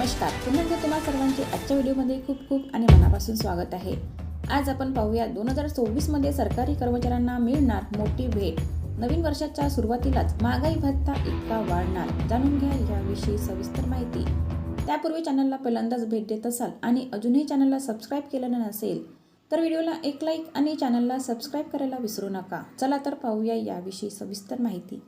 नमस्कार, पुन्हा एकदा तुम्हा सर्वांचे आजच्या व्हिडिओमध्ये खूप खूप आणि मनापासून स्वागत आहे। आज आपण पाहूया 2024 मध्ये सरकारी कर्मचाऱ्यांना मिळणार मोठी भेट। नवीन वर्षाच्या सुरुवातीलाच महागाई भत्ता इतका वाढणार, जाणून घ्या याविषयी सविस्तर माहिती। त्यापूर्वी चॅनलला पहिल्यांदाच भेट देत असाल आणि अजूनही चॅनलला सबस्क्राइब केलेलं नसेल तर व्हिडिओला एक लाईक आणि चॅनलला सबस्क्राइब करायला विसरू नका। चला तर पाहूया याविषयी सविस्तर माहिती।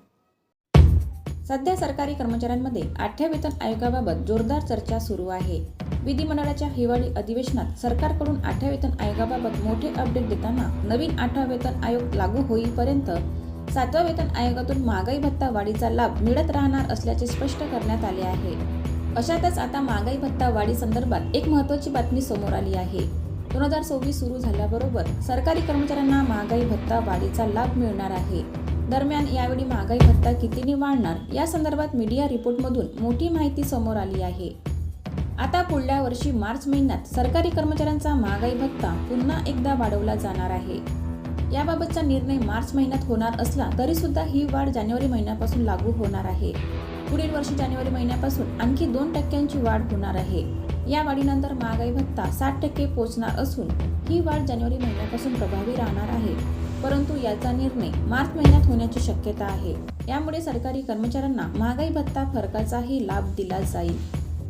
सध्या सरकारी कर्मचाऱ्यांमध्ये 8व्या वेतन आयोगाबाबत जोरदार चर्चा सुरू आहे। विधिमंडळाच्या हिवाळी अधिवेशनात सरकारकडून 8व्या वेतन आयोगाबाबत मोठे अपडेट देताना नवीन 8वा वेतन आयोग लागू होईपर्यंत 7व्या वेतन आयोगातून महागाई भत्ता वाढीचा लाभ मिळत राहणार असल्याचे स्पष्ट करण्यात आले आहे। अशातच आता महागाई भत्ता वाढी संदर्भात एक महत्त्वाची बातमी समोर आली आहे। 2024 सुरू झाल्याबरोबर सरकारी कर्मचाऱ्यांना महागाई भत्ता वाढीचा लाभ मिळणार आहे। दरम्यान यावेळी महागाई भत्ता कितीने वाढणार या संदर्भात मीडिया रिपोर्टमधून मोठी माहिती समोर आली आहे। आता पुढल्या वर्षी मार्च महिन्यात सरकारी कर्मचाऱ्यांचा महागाई भत्ता पुन्हा एकदा वाढवला जाणार आहे। याबाबतचा निर्णय मार्च महिन्यात होणार असला तरी सुद्धा ही वाढ जानेवारी महिन्यापासून लागू होणार आहे। पुढील वर्षी जानेवारी महिन्यापासून आणखी 2% वाढ होणार आहे। या वाढीनंतर महागाई भत्ता 60% पोहोचणार असून ही वाढ जानेवारी महिन्यापासून प्रभावी राहणार आहे। परंतु याचा निर्णय मार्च महिन्यात होण्याची शक्यता आहे। यामुळे सरकारी कर्मचाऱ्यांना महागाई भत्ता फरकाचाही लाभ दिला जाईल।